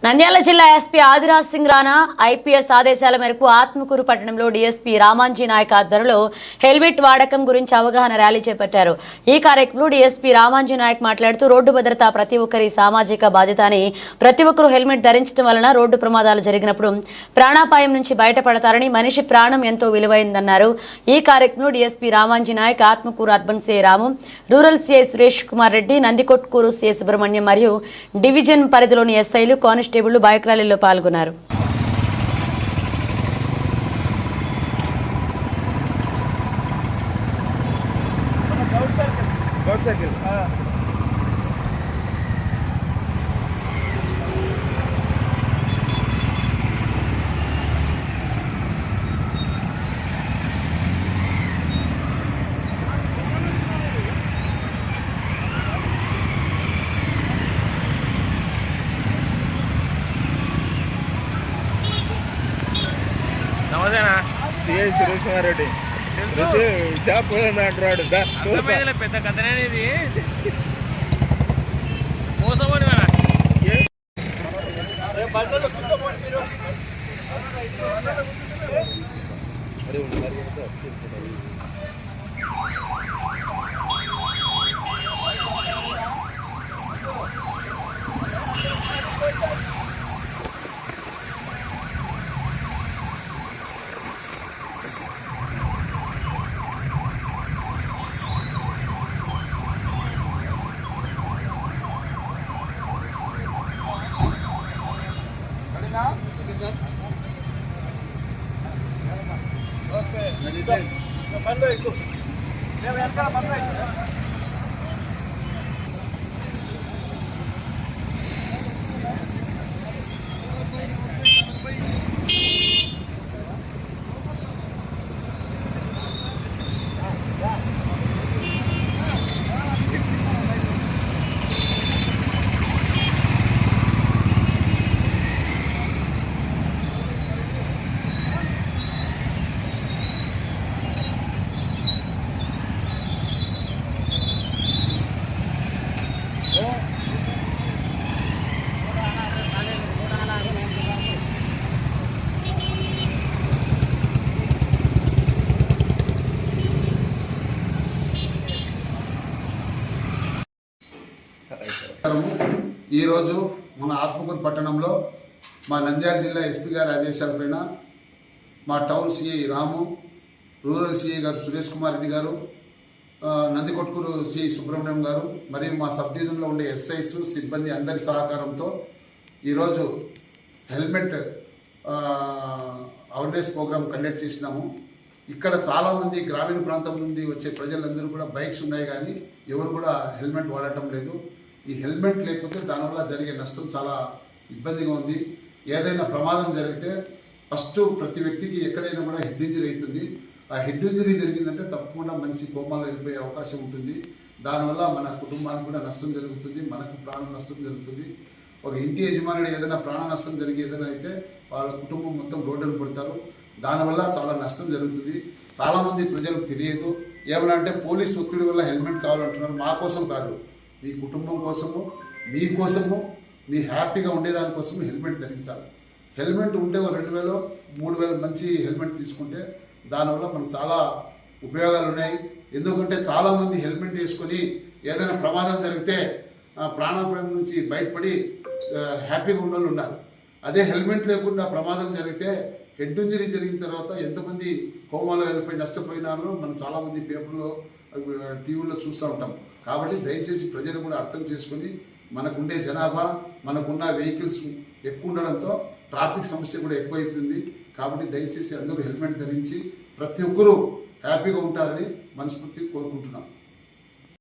నంద్యాల జిల్లా SP Adiraj Singh Rana IPS ఆదేశాల మేరకు ఆత్మకూరు పట్టణంలో డీఎస్పీ రామాంజీ నాయక్ ఆధ్వర్యంలో హెల్మెట్ వాడకం గురించి అవగాహన ర్యాలీ చేపట్టారు. ఈ కార్యక్రమంలో డీఎస్పీ రామాంజీ నాయక్ మాట్లాడుతూ రోడ్డు భద్రత ప్రతి ఒక్కరి సామాజిక బాధ్యత అని, ప్రతి ఒక్కరూ హెల్మెట్ ధరించడం వలన రోడ్డు ప్రమాదాలు జరిగినప్పుడు ప్రాణాపాయం నుంచి బయటపడతారని, మనిషి ప్రాణం ఎంతో విలువైందన్నారు. ఈ కార్యక్రమంలో DSP Ramanji Nayak, Atmakur urban CI Ramu, rural CI Suresh Kumar Reddy, Nandikotkur CI Subrahmanyam మరియు డివిజన్ పరిధిలోని ఎస్ఐలు, కానిస్టేబుల్ బైక్ ర్యాలీలో పాల్గొన్నారు. సిఐ సురేష్ కుమార్ రెడ్డి పెద్ద కథనే ఇది మోసమని ఈరోజు మన ఆత్మకూరు పట్టణంలో మా నంద్యాల జిల్లా ఎస్పీ గారి ఆదేశాలపైన మా town CI Ramu, rural CI గారు సురేష్ కుమార్ రెడ్డి గారు, నందికొట్కూరు సిఐ సుబ్రహ్మణ్యం గారు మరియు మా సబ్ డివిజన్లో ఉండే ఎస్ఐస్ సిబ్బంది అందరి సహకారంతో ఈరోజు హెల్మెట్ అవేర్నెస్ ప్రోగ్రామ్ కండక్ట్ చేసినాము. ఇక్కడ చాలామంది గ్రామీణ ప్రాంతం నుండి వచ్చే ప్రజలందరూ కూడా బైక్స్ ఉన్నాయి కానీ ఎవరు కూడా హెల్మెట్ వాడటం లేదు. ఈ హెల్మెట్ లేకపోతే దానివల్ల జరిగే నష్టం చాలా ఇబ్బందిగా ఉంది. ఏదైనా ప్రమాదం జరిగితే ఫస్ట్ ప్రతి వ్యక్తికి ఎక్కడైనా కూడా హెడ్ ఇంజరీ అవుతుంది. ఆ హెడ్ ఇంజరీ జరిగిందంటే తప్పకుండా మనిషి కోమాలో వెళ్ళిపోయే అవకాశం ఉంటుంది. దానివల్ల మన కుటుంబానికి కూడా నష్టం జరుగుతుంది, మనకు ప్రాణ నష్టం జరుగుతుంది. ఒక ఇంటి యజమానుడు ఏదైనా ప్రాణ నష్టం జరిగి ఏదైనా అయితే వాళ్ళ కుటుంబం మొత్తం రోడ్డును పడతారు. దానివల్ల చాలా నష్టం జరుగుతుంది. చాలామంది ప్రజలకు తెలియదు. ఏమన్నా అంటే పోలీసు ఒత్తిడి వల్ల హెల్మెట్ కావాలంటున్నారు. మా కోసం కాదు, మీ కుటుంబం కోసము, మీకోసము, మీ హ్యాపీగా ఉండేదానికోసం హెల్మెట్ ధరించాలి. హెల్మెట్ ఉంటే 2000, 3000 మంచి హెల్మెట్ తీసుకుంటే దానివల్ల మనకు చాలా ఉపయోగాలు ఉన్నాయి. ఎందుకంటే చాలామంది హెల్మెట్ వేసుకొని ఏదైనా ప్రమాదం జరిగితే ప్రాణాపాయం నుంచి బయటపడి హ్యాపీగా ఉన్న వాళ్ళు ఉన్నారు. అదే హెల్మెట్ లేకుండా ప్రమాదం జరిగితే హెడ్ ఇంజరీ జరిగిన తర్వాత ఎంతమంది కోమాలో వెళ్ళిపోయి నష్టపోయినారో మనం చాలామంది పేపర్లో, టీవీలో చూస్తూ ఉంటాం. కాబట్టి దయచేసి ప్రజలు కూడా అర్థం చేసుకొని, మనకుండే జనాభా, మనకున్న వెహికల్స్ ఎక్కువ ఉండడంతో ట్రాఫిక్ సమస్య కూడా ఎక్కువైపోయింది. కాబట్టి దయచేసి అందరూ హెల్మెట్ ధరించి ప్రతి ఒక్కరూ హ్యాపీగా ఉంటారని మనస్ఫూర్తిగా కోరుకుంటున్నాం.